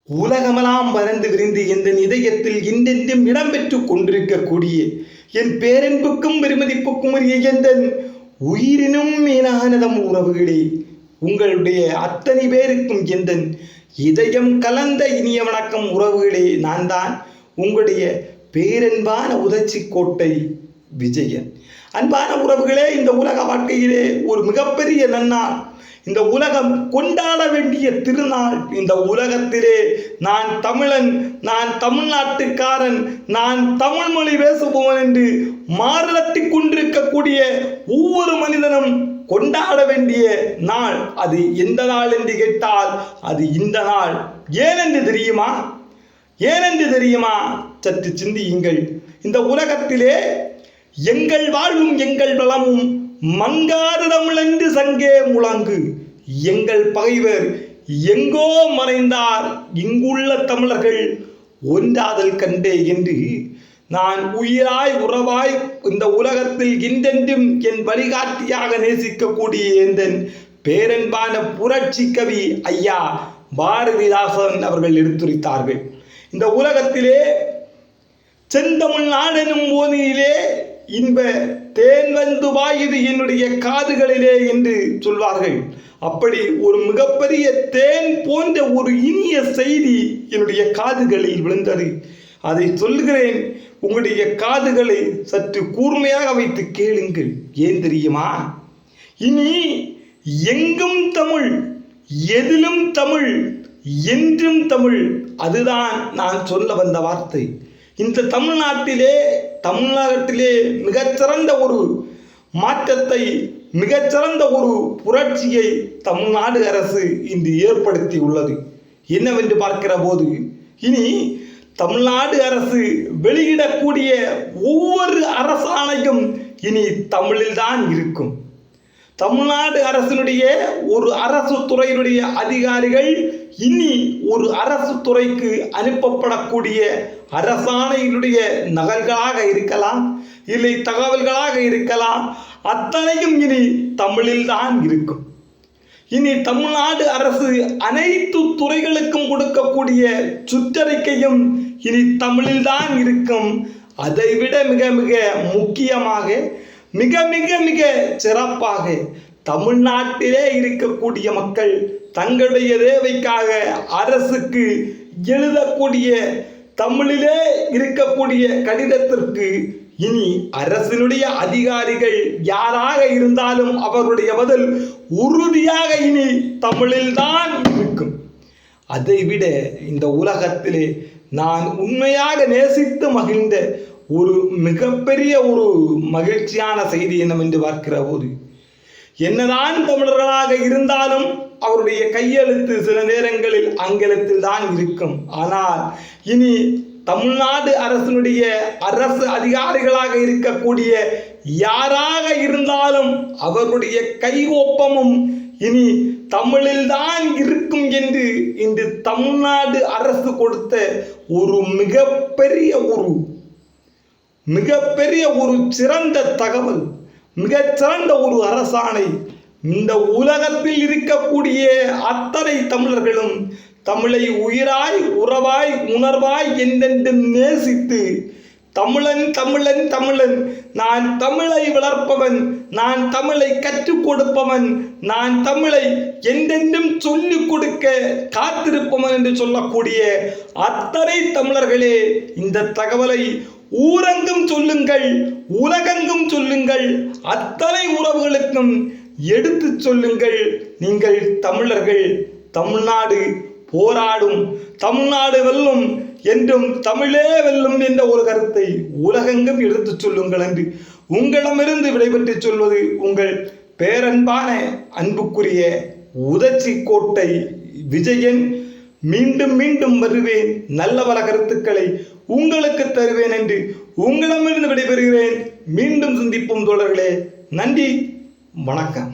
உலகமெல்லாம் பறந்து விரிந்து எந்த இதயத்தில் இன்றென்றும் இடம்பெற்றுக் கொண்டிருக்கக்கூடிய என் பேரன்புக்கும் பெருமதிப்புக்கும் உரிய எந்த உயிரினும் மேலானதம் உறவுகளே, உங்களுடைய அத்தனை பேருக்கும் எந்த இதயம் கலந்த இனிய வணக்கம் உறவுகளே. நான் தான் உங்களுடைய பேரன்பான உதச்சி கோட்டை விஜயன். அன்பான உறவுகளே, இந்த உலக வாழ்க்கையிலே ஒரு மிகப்பெரிய நன்னாள், இந்த உலகம் கொண்டாட வேண்டிய திருநாள். இந்த உலகத்திலே நான் தமிழன், நான் தமிழ்நாட்டுக்காரன், நான் தமிழ் மொழி பேசுபவன் என்று மாறுதட்டி கொண்டிருக்கக்கூடிய ஒவ்வொரு மனிதனும் கொண்டாட வேண்டிய நாள். அது எந்த நாள் என்று கேட்டால் அது இந்த நாள். ஏனென்று தெரியுமா? ஏனென்று தெரியுமா? சற்று சிந்தியுங்கள். இந்த உலகத்திலே எங்கள் வாழ்வும் எங்கள் வளமும் மங்காறு தமிழென்று சங்கே முழங்கு, எங்கள் பகைவர் எங்கோ மறைந்தார், இங்குள்ள தமிழர்கள் ஒன்றாதல் கண்டே என்று நான் உயிராய் உறவாய் இந்த உலகத்தில் இன்றென்றும் என் வழிகாட்டியாக நேசிக்கக்கூடிய என் பேரன்பான புரட்சி கவி ஐயா பாரதிதாசன் அவர்கள் எடுத்துரைத்தார்கள். இந்த உலகத்திலே செந்தமிழ் நாடெனும் போதிலே இன்ப தேன் வந்து வாயுது என்னுடைய காதுகளிலே என்று சொல்வார்கள். அப்படி ஒரு மிகப்பெரிய தேன் போன்ற ஒரு இனிய செய்தி என்னுடைய காதுகளில் விழுந்தது. அதை சொல்லுகிறேன், உங்களுடைய காதுகளை சற்று கூர்மையாக வைத்து கேளுங்கள். ஏன் தெரியுமா? இனி எங்கும் தமிழ், எதிலும் தமிழ், என்றும் தமிழ். அதுதான் நான் சொல்ல வந்த வார்த்தை. இந்த தமிழ்நாட்டிலே மிகச்சிறந்த ஒரு மாற்றத்தை, மிகச்சிறந்த ஒரு புரட்சியை தமிழ்நாடு அரசு இன்று ஏற்படுத்தி உள்ளது. என்னவென்று பார்க்கிற போது, இனி தமிழ்நாடு அரசு வெளியிடக்கூடிய ஒவ்வொரு அரசாணையும் இனி தமிழில்தான் இருக்கும். தமிழ்நாடு அரசினுடைய ஒரு அரசு துறையினுடைய அதிகாரிகள் இனி ஒரு அரசு துறைக்கு அனுப்பப்படக்கூடிய அரசாணையினுடைய நகல்களாக இருக்கலாம், இல்லை தகவல்களாக இருக்கலாம், அத்தனையும் இனி தமிழில்தான் இருக்கும். இனி தமிழ்நாடு அரசு அனைத்து துறைகளுக்கும் கொடுக்கக்கூடிய சுற்றறிக்கையும் இனி தமிழில்தான் இருக்கும். அதைவிட மிக மிக முக்கியமாக, மிக மிக மிக சிறப்பாக, தமிழ்நாட்டிலே இருக்கக்கூடிய மக்கள் தங்களுடைய தேவைக்காக அரசுக்கு எழுதக்கூடிய தமிழிலே இருக்கக்கூடிய கடிதத்திற்கு இனி அரசினுடைய அதிகாரிகள் யாராக இருந்தாலும் அவருடைய பதில் உறுதியாக இனி தமிழில்தான் இருக்கும். அதைவிட இந்த உலகத்திலே நான் உண்மையாக நேசித்து மகிழ்ந்த ஒரு மிகப்பெரிய ஒரு மகிழ்ச்சியான செய்தி என்னவென்று பார்க்கிற போது, என்னதான் தமிழர்களாக இருந்தாலும் அவருடைய கையெழுத்து சில நேரங்களில் ஆங்கிலத்தில் தான் இருக்கும். ஆனால் இனி தமிழ்நாடு அரசினுடைய அரசு அதிகாரிகளாக இருக்கக்கூடிய யாராக இருந்தாலும் அவருடைய கையொப்பமும் இனி தமிழில்தான் இருக்கும் என்று இன்று தமிழ்நாடு அரசு கொடுத்த ஒரு மிகப்பெரிய ஒரு சிறந்த தகவல், மிகச்சிறந்த ஒரு அரசாணை. இந்த உலகத்தில் இருக்கக்கூடிய அத்தனை தமிழர்களும் தமிழை உயிராய் உறவாய் உணர்வாய் என்றென்றும் நேசித்து தமிழன் தமிழன் தமிழன், நான் தமிழை வளர்ப்பவன், நான் தமிழை கற்றுக் கொடுப்பவன், நான் தமிழை என்றென்றும் சொல்லிக் கொடுக்க காத்திருப்பவன் என்று சொல்லக்கூடிய அத்தனை தமிழர்களே, இந்த தகவலை ஊரெங்கும் சொல்லுங்கள், உலகெங்கும் சொல்லுங்கள், அத்தனை உறவுகளுக்கும் எடுத்து சொல்லுங்கள். நீங்கள் தமிழர்கள், தமிழ்நாடு போராடும், தமிழ்நாடு வெல்லும் என்றும் தமிழே வெல்லும் என்ற ஒரு கருத்தை உலகெங்கும் எடுத்து சொல்லுங்கள் என்று உங்களிடமிருந்து விடைபெற்று சொல்வது உங்கள் பேரன்பான அன்புக்குரிய உதச்சி கோட்டை விஜயன். மீண்டும் மீண்டும் வருவேன், நல்ல பல கருத்துக்களை உங்களுக்கு தருவேன் என்று உங்களிடமிருந்து விடைபெறுகிறேன். மீண்டும் சந்திப்போம் தோழர்களே. நன்றி, வணக்கம்.